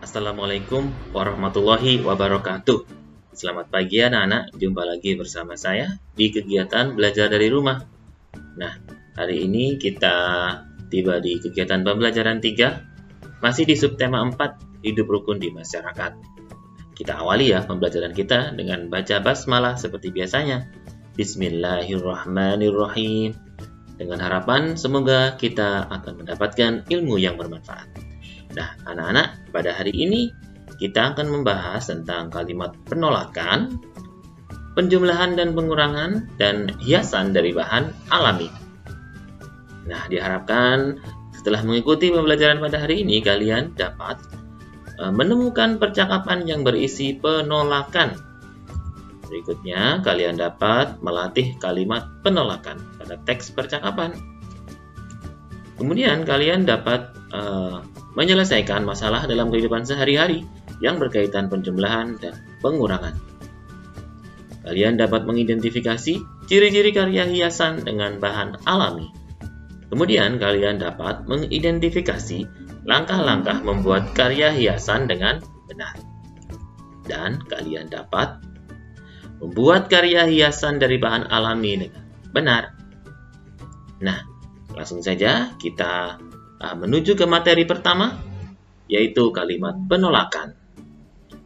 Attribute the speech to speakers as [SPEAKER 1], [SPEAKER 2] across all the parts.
[SPEAKER 1] Assalamualaikum warahmatullahi wabarakatuh. Selamat pagi anak-anak, jumpa lagi bersama saya di kegiatan belajar dari rumah. Nah, hari ini kita tiba di kegiatan pembelajaran 3, masih di subtema 4, hidup rukun di masyarakat. Kita awali ya pembelajaran kita dengan baca basmalah seperti biasanya. Bismillahirrahmanirrahim. Dengan harapan semoga kita akan mendapatkan ilmu yang bermanfaat. Nah, anak-anak, pada hari ini kita akan membahas tentang kalimat penolakan, penjumlahan dan pengurangan, dan hiasan dari bahan alami. Nah, diharapkan setelah mengikuti pembelajaran pada hari ini, kalian dapat menemukan percakapan yang berisi penolakan. Berikutnya, kalian dapat melatih kalimat penolakan pada teks percakapan. Kemudian, kalian dapat menyelesaikan masalah dalam kehidupan sehari-hari yang berkaitan penjumlahan dan pengurangan. Kalian dapat mengidentifikasi ciri-ciri karya hiasan dengan bahan alami. Kemudian kalian dapat mengidentifikasi langkah-langkah membuat karya hiasan dengan benar. Dan kalian dapat membuat karya hiasan dari bahan alami dengan benar. Nah, langsung saja kita menuju ke materi pertama, yaitu kalimat penolakan.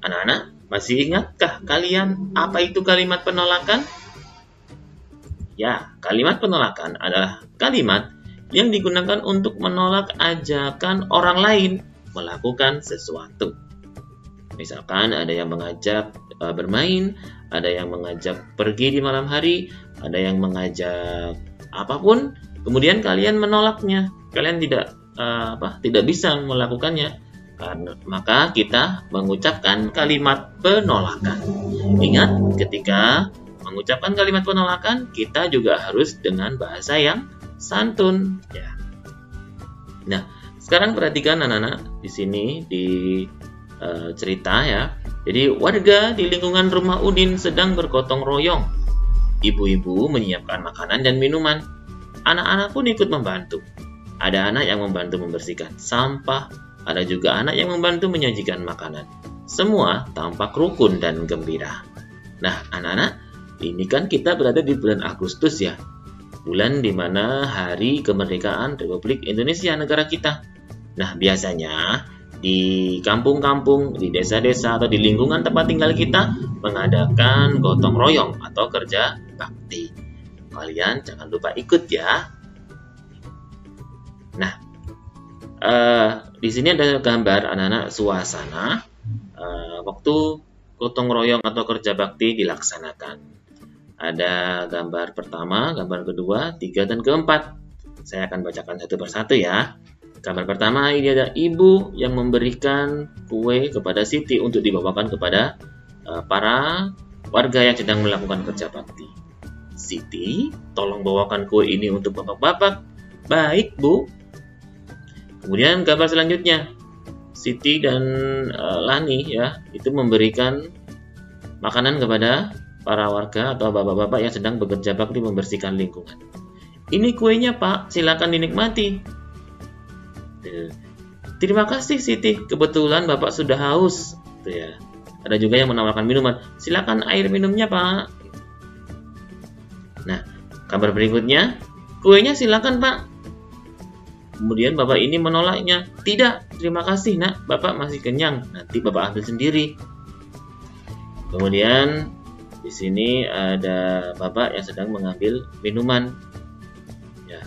[SPEAKER 1] Anak-anak, masih ingatkah kalian apa itu kalimat penolakan? Ya, kalimat penolakan adalah kalimat yang digunakan untuk menolak ajakan orang lain melakukan sesuatu. Misalkan ada yang mengajak bermain, ada yang mengajak pergi di malam hari, ada yang mengajak apapun, kemudian kalian menolaknya. Kalian tidak bisa melakukannya, maka kita mengucapkan kalimat penolakan. Ingat, ketika mengucapkan kalimat penolakan, kita juga harus dengan bahasa yang santun. Ya. Nah, sekarang perhatikan anak-anak di sini di cerita ya. Jadi warga di lingkungan rumah Udin sedang bergotong royong. Ibu-ibu menyiapkan makanan dan minuman. Anak-anak pun ikut membantu. Ada anak yang membantu membersihkan sampah, ada juga anak yang membantu menyajikan makanan. Semua tampak rukun dan gembira. Nah, anak-anak, ini kan kita berada di bulan Agustus ya. Bulan di mana hari kemerdekaan Republik Indonesia negara kita. Nah, biasanya di kampung-kampung, di desa-desa atau di lingkungan tempat tinggal kita mengadakan gotong royong atau kerja bakti. Kalian jangan lupa ikut ya. Nah, di sini ada gambar anak-anak suasana waktu gotong royong atau kerja bakti dilaksanakan. Ada gambar pertama, gambar kedua, 3, dan keempat. Saya akan bacakan satu persatu ya. Gambar pertama ini ada ibu yang memberikan kue kepada Siti untuk dibawakan kepada para warga yang sedang melakukan kerja bakti. Siti, tolong bawakan kue ini untuk bapak-bapak. Baik, Bu. Kemudian gambar selanjutnya, Siti dan Lani ya, itu memberikan makanan kepada para warga atau bapak-bapak yang sedang bekerja bakti membersihkan lingkungan. Ini kuenya, Pak, silakan dinikmati. Terima kasih Siti, kebetulan Bapak sudah haus. Tuh ya. Ada juga yang menawarkan minuman. Silakan air minumnya, Pak. Nah, gambar berikutnya, kuenya silakan, Pak. Kemudian bapak ini menolaknya. Tidak, terima kasih nak, bapak masih kenyang. Nanti bapak ambil sendiri. Kemudian di sini ada bapak yang sedang mengambil minuman. Ya.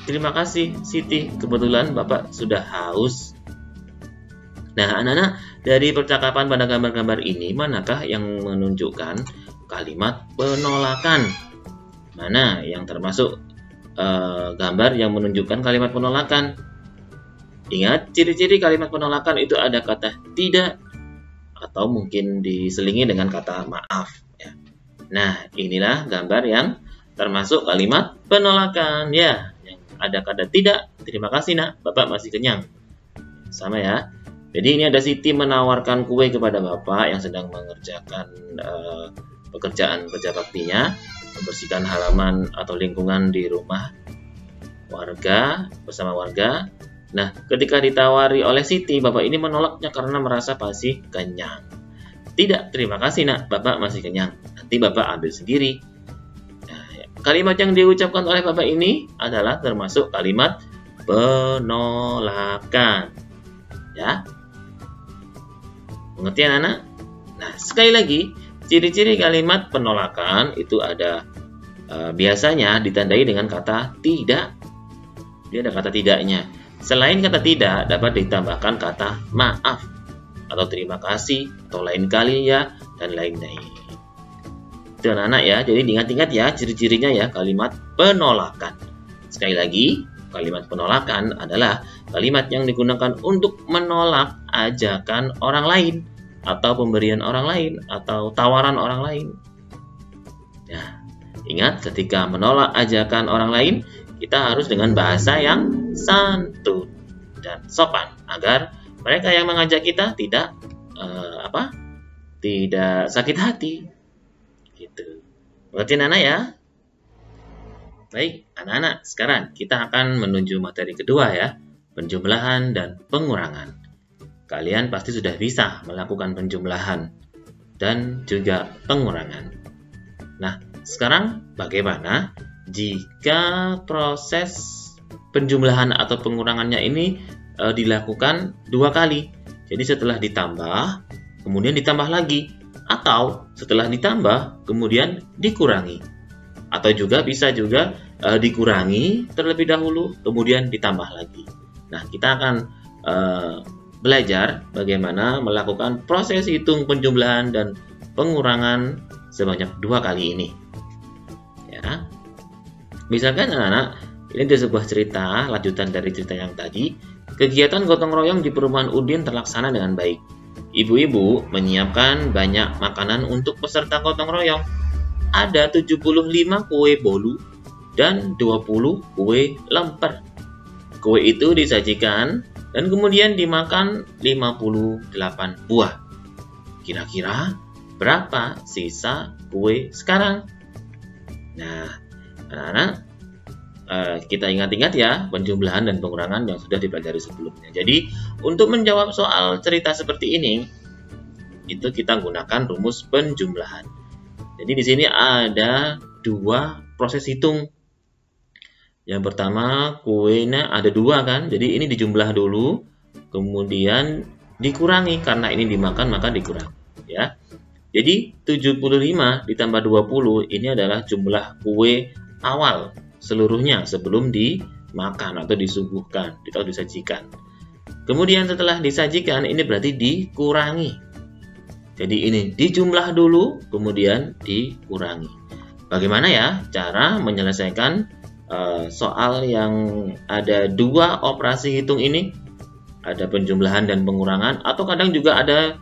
[SPEAKER 1] Terima kasih Siti, kebetulan bapak sudah haus. Nah, anak-anak, dari percakapan pada gambar-gambar ini, manakah yang menunjukkan kalimat penolakan? Mana yang termasuk gambar yang menunjukkan kalimat penolakan? Ingat, ciri-ciri kalimat penolakan itu ada kata tidak atau mungkin diselingi dengan kata maaf ya. Nah, inilah gambar yang termasuk kalimat penolakan ya, yang ada kata tidak, terima kasih nak, bapak masih kenyang. Sama ya. Jadi ini ada Siti menawarkan kue kepada bapak yang sedang mengerjakan pekerjaan kerja baktinya, membersihkan halaman atau lingkungan di rumah warga bersama warga. Nah, ketika ditawari oleh Siti, bapak ini menolaknya karena merasa masih kenyang. Tidak, terima kasih nak, bapak masih kenyang. Nanti bapak ambil sendiri. Nah, kalimat yang diucapkan oleh bapak ini adalah termasuk kalimat penolakan. Ya, mengerti anak-anak? Nah, sekali lagi, ciri-ciri kalimat penolakan itu ada biasanya ditandai dengan kata tidak. Dia ada kata tidaknya. Selain kata tidak, dapat ditambahkan kata maaf, atau terima kasih, atau lain kali ya, dan lain-lain. Itu anak-anak ya, jadi diingat-ingat ya ciri-cirinya ya kalimat penolakan. Sekali lagi, kalimat penolakan adalah kalimat yang digunakan untuk menolak ajakan orang lain, atau pemberian orang lain, atau tawaran orang lain. Nah, ingat ketika menolak ajakan orang lain, kita harus dengan bahasa yang santun dan sopan agar mereka yang mengajak kita tidak tidak sakit hati. Gitu. Mengerti anak-anak ya? Baik, anak-anak, sekarang kita akan menuju materi kedua ya, penjumlahan dan pengurangan. Kalian pasti sudah bisa melakukan penjumlahan dan juga pengurangan. Nah, sekarang bagaimana jika proses penjumlahan atau pengurangannya ini dilakukan 2 kali? Jadi setelah ditambah, kemudian ditambah lagi, atau setelah ditambah, kemudian dikurangi. Atau juga bisa juga dikurangi terlebih dahulu, kemudian ditambah lagi. Nah, kita akan belajar bagaimana melakukan proses hitung penjumlahan dan pengurangan sebanyak 2 kali ini. Ya. Misalkan anak-anak, ini ada sebuah cerita, lanjutan dari cerita yang tadi. Kegiatan gotong royong di perumahan Udin terlaksana dengan baik. Ibu-ibu menyiapkan banyak makanan untuk peserta gotong royong. Ada 75 kue bolu dan 20 kue lemper. Kue itu disajikan dan kemudian dimakan 58 buah. Kira-kira berapa sisa kue sekarang? Nah, anak-anak, kita ingat-ingat ya penjumlahan dan pengurangan yang sudah dipelajari sebelumnya. Jadi, untuk menjawab soal cerita seperti ini, itu kita gunakan rumus penjumlahan. Jadi di sini ada 2 proses hitung. Yang pertama, kuenya ada 2 kan, jadi ini dijumlah dulu, kemudian dikurangi karena ini dimakan maka dikurangi. Ya, jadi 75 ditambah 20 ini adalah jumlah kue awal seluruhnya sebelum dimakan atau disuguhkan atau disajikan. Kemudian setelah disajikan ini berarti dikurangi. Jadi ini dijumlah dulu kemudian dikurangi. Bagaimana ya cara menyelesaikan soal yang ada 2 operasi hitung ini? Ada penjumlahan dan pengurangan, atau kadang juga ada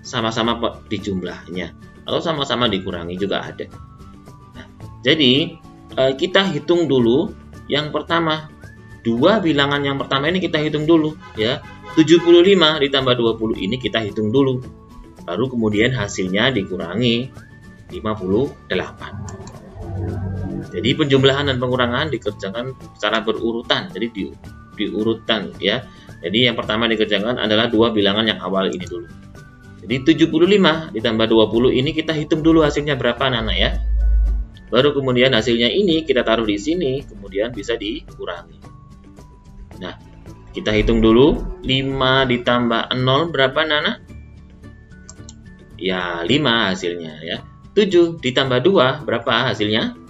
[SPEAKER 1] sama-sama dijumlahnya atau sama-sama dikurangi juga ada. Nah, jadi kita hitung dulu yang pertama. 2 bilangan yang pertama ini kita hitung dulu ya. 75 ditambah 20 ini kita hitung dulu. Baru kemudian hasilnya dikurangi 58. Jadi penjumlahan dan pengurangan dikerjakan secara berurutan. Jadi diurutkan ya. Jadi yang pertama dikerjakan adalah 2 bilangan yang awal ini dulu. Jadi 75 ditambah 20 ini kita hitung dulu hasilnya berapa anak-anak ya. Baru kemudian hasilnya ini kita taruh di sini, kemudian bisa dikurangi. Nah, kita hitung dulu 5 ditambah 0 berapa anak-anak? Ya 5 hasilnya ya. 7 ditambah 2 berapa hasilnya?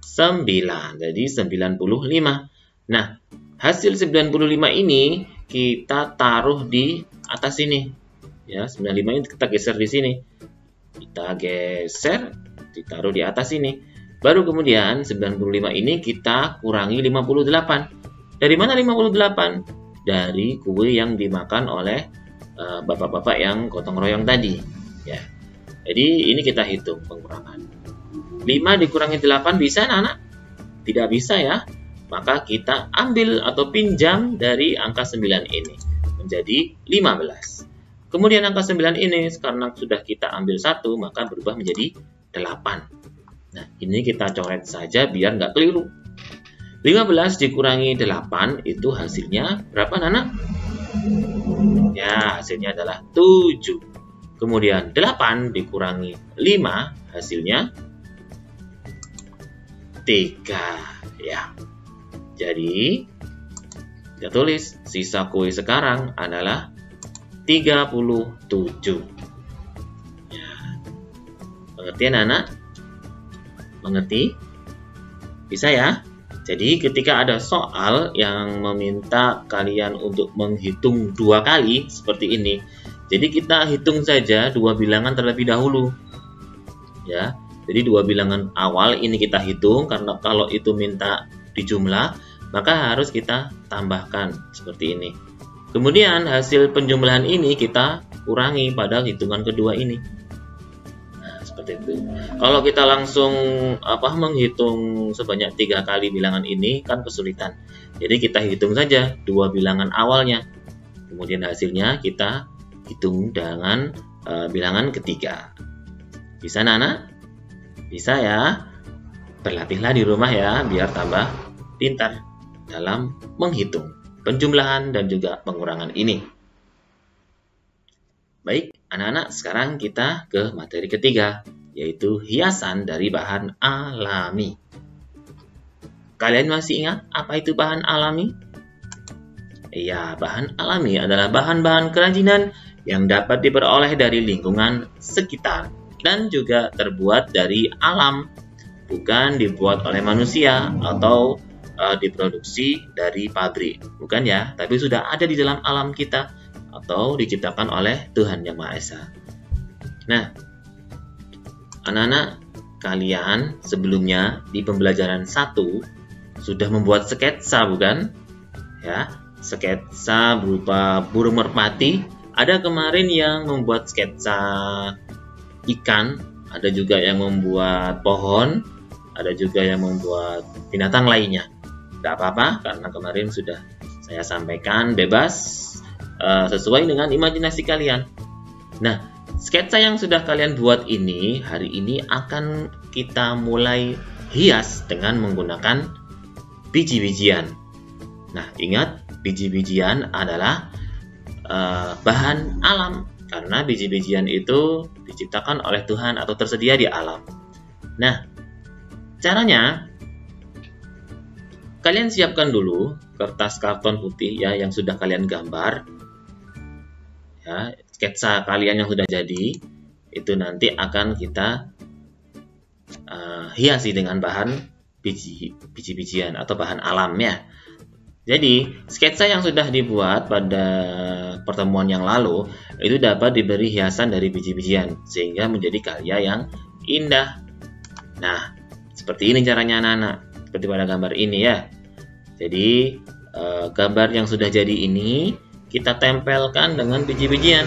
[SPEAKER 1] 9, jadi 95. Nah, hasil 95 ini kita taruh di atas sini. Ya, 95 ini kita geser di sini. Kita geser, ditaruh di atas sini. Baru kemudian 95 ini kita kurangi 58. Dari mana 58? Dari kue yang dimakan oleh bapak-bapak yang gotong royong tadi. Ya. Jadi ini kita hitung pengurangan. 5 dikurangi 8 bisa anak-anak? Tidak bisa ya. Maka kita ambil atau pinjam dari angka 9 ini menjadi 15. Kemudian angka 9 ini karena sudah kita ambil 1 maka berubah menjadi 8. Nah, ini kita coret saja biar nggak keliru. 15 dikurangi 8 itu hasilnya berapa, Nana? Ya, hasilnya adalah 7. Kemudian 8 dikurangi 5 hasilnya 3. Ya. Jadi kita tulis sisa kue sekarang adalah 37. Ya. Mengerti, anak-anak? Mengerti? Bisa ya? Jadi ketika ada soal yang meminta kalian untuk menghitung 2 kali seperti ini, jadi kita hitung saja 2 bilangan terlebih dahulu. Ya. Jadi 2 bilangan awal ini kita hitung, karena kalau itu minta dijumlah, maka harus kita tambahkan seperti ini. Kemudian hasil penjumlahan ini kita kurangi pada hitungan kedua ini. Nah, seperti itu. Kalau kita langsung menghitung sebanyak 3 kali bilangan ini kan kesulitan. Jadi kita hitung saja 2 bilangan awalnya. Kemudian hasilnya kita hitung dengan bilangan ketiga. Bisa, Nana? Bisa ya? Berlatihlah di rumah ya, biar tambah pintar dalam menghitung penjumlahan dan juga pengurangan ini. Baik, anak-anak, sekarang kita ke materi ketiga, yaitu hiasan dari bahan alami. Kalian masih ingat apa itu bahan alami? Iya, bahan alami adalah bahan-bahan kerajinan yang dapat diperoleh dari lingkungan sekitar dan juga terbuat dari alam, bukan dibuat oleh manusia atau diproduksi dari pabrik, bukan ya, tapi sudah ada di dalam alam kita atau diciptakan oleh Tuhan Yang Maha Esa. Nah, anak-anak, kalian sebelumnya di pembelajaran 1 sudah membuat sketsa, bukan? Ya, sketsa berupa burung merpati. Ada kemarin yang membuat sketsa ikan, ada juga yang membuat pohon, ada juga yang membuat binatang lainnya. Tidak apa-apa, karena kemarin sudah saya sampaikan bebas sesuai dengan imajinasi kalian. Nah, sketsa yang sudah kalian buat ini, hari ini akan kita mulai hias dengan menggunakan biji-bijian. Nah, ingat, biji-bijian adalah bahan alam, karena biji-bijian itu diciptakan oleh Tuhan atau tersedia di alam. Nah, caranya, kalian siapkan dulu kertas karton putih ya yang sudah kalian gambar. Ya, sketsa kalian yang sudah jadi itu nanti akan kita hiasi dengan bahan biji-bijian atau bahan alam ya. Jadi, sketsa yang sudah dibuat pada pertemuan yang lalu itu dapat diberi hiasan dari biji-bijian sehingga menjadi karya yang indah. Nah, seperti ini caranya, anak-anak. Seperti pada gambar ini ya. Jadi gambar yang sudah jadi ini kita tempelkan dengan biji-bijian.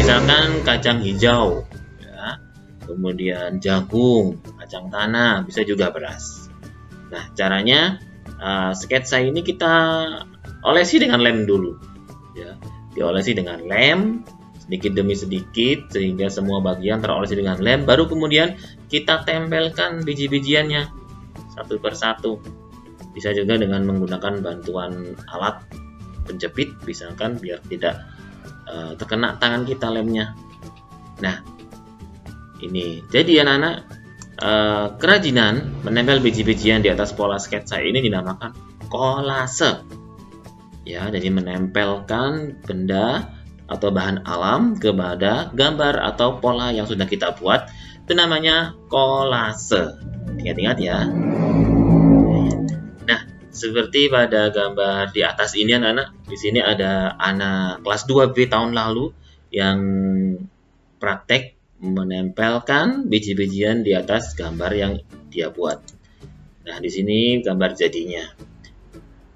[SPEAKER 1] Misalkan kacang hijau, ya. Kemudian jagung, kacang tanah, bisa juga beras. Nah, caranya sketsa ini kita olesi dengan lem dulu. Ya. Diolesi dengan lem sedikit demi sedikit sehingga semua bagian terolesi dengan lem. Baru kemudian kita tempelkan biji-bijiannya satu persatu. Bisa juga dengan menggunakan bantuan alat penjepit, misalkan biar tidak terkena tangan kita lemnya. Nah, ini jadi anak-anak, kerajinan menempel biji-bijian di atas pola sketsa ini dinamakan kolase. Ya, jadi menempelkan benda atau bahan alam kepada gambar atau pola yang sudah kita buat, itu namanya kolase. Ingat-ingat ya. Nah, seperti pada gambar di atas ini, anak-anak, di sini ada anak kelas 2B tahun lalu yang praktek menempelkan biji-bijian di atas gambar yang dia buat. Nah, di sini gambar jadinya.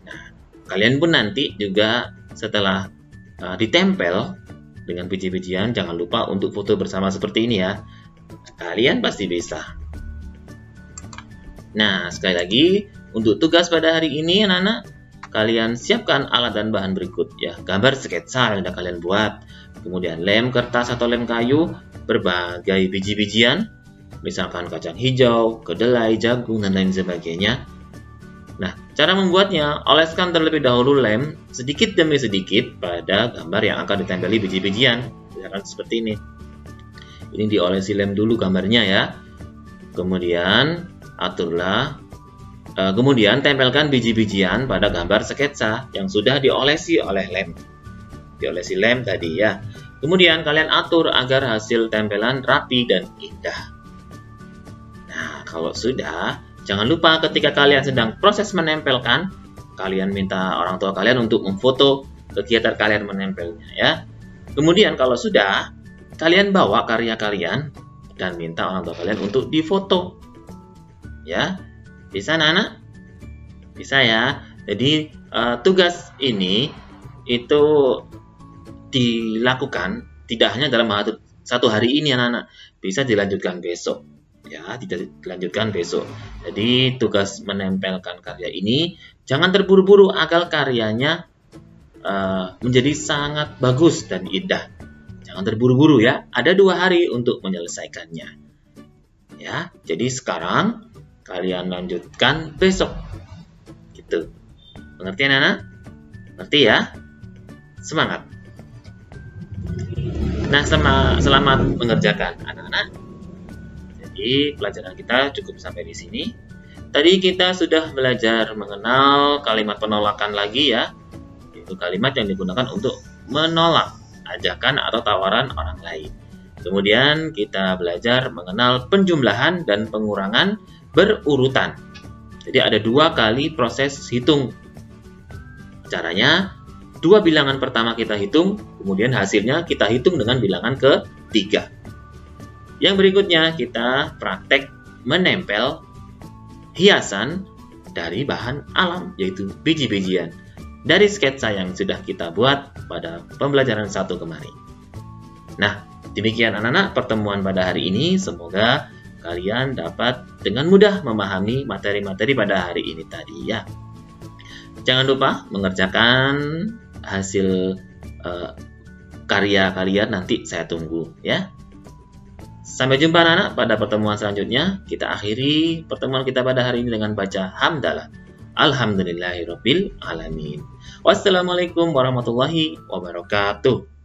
[SPEAKER 1] Nah, kalian pun nanti juga setelah ditempel dengan biji-bijian, jangan lupa untuk foto bersama seperti ini ya. Kalian pasti bisa. Nah, sekali lagi, untuk tugas pada hari ini, anak-anak, kalian siapkan alat dan bahan berikut ya. Gambar sketsa yang sudah kalian buat, kemudian lem kertas atau lem kayu, berbagai biji-bijian, misalkan kacang hijau, kedelai, jagung, dan lain sebagainya. Nah, Cara membuatnya, oleskan terlebih dahulu lem sedikit demi sedikit pada gambar yang akan ditempeli biji-bijian. Misalkan seperti ini. Ini diolesi lem dulu gambarnya ya. Kemudian kemudian tempelkan biji-bijian pada gambar sketsa yang sudah diolesi oleh lem. Diolesi lem tadi ya. Kemudian kalian atur agar hasil tempelan rapi dan indah. Nah, kalau sudah, jangan lupa ketika kalian sedang proses menempelkan, kalian minta orang tua kalian untuk memfoto kegiatan kalian menempelnya ya. Kemudian kalau sudah, kalian bawa karya kalian dan minta orang tua kalian untuk difoto. Ya. Bisa anak-anak? Bisa ya. Jadi tugas ini itu dilakukan tidak hanya dalam satu hari ini anak-anak, bisa dilanjutkan besok ya, dilanjutkan besok. Jadi tugas menempelkan karya ini jangan terburu-buru agar karyanya menjadi sangat bagus dan indah. Jangan terburu-buru ya, ada 2 hari untuk menyelesaikannya ya. Jadi sekarang kalian lanjutkan besok gitu. Mengerti anak-anak? Ngerti ya? Semangat. Nah, selamat mengerjakan anak-anak. Jadi pelajaran kita cukup sampai di sini. Tadi kita sudah belajar mengenal kalimat penolakan lagi ya. Itu kalimat yang digunakan untuk menolak ajakan atau tawaran orang lain. Kemudian kita belajar mengenal penjumlahan dan pengurangan berurutan. Jadi ada 2 kali proses hitung. Caranya, 2 bilangan pertama kita hitung, kemudian hasilnya kita hitung dengan bilangan ke-3. Yang berikutnya kita praktek menempel hiasan dari bahan alam, yaitu biji-bijian, dari sketsa yang sudah kita buat pada pembelajaran 1 kemarin. Nah, demikian anak-anak pertemuan pada hari ini. Semoga kalian dapat dengan mudah memahami materi-materi pada hari ini tadi ya. Jangan lupa mengerjakan hasil karya kalian, nanti saya tunggu ya. Sampai jumpa anak-anak pada pertemuan selanjutnya. Kita akhiri pertemuan kita pada hari ini dengan baca hamdalah. Alhamdulillahirabbil alamin. Wassalamualaikum warahmatullahi wabarakatuh.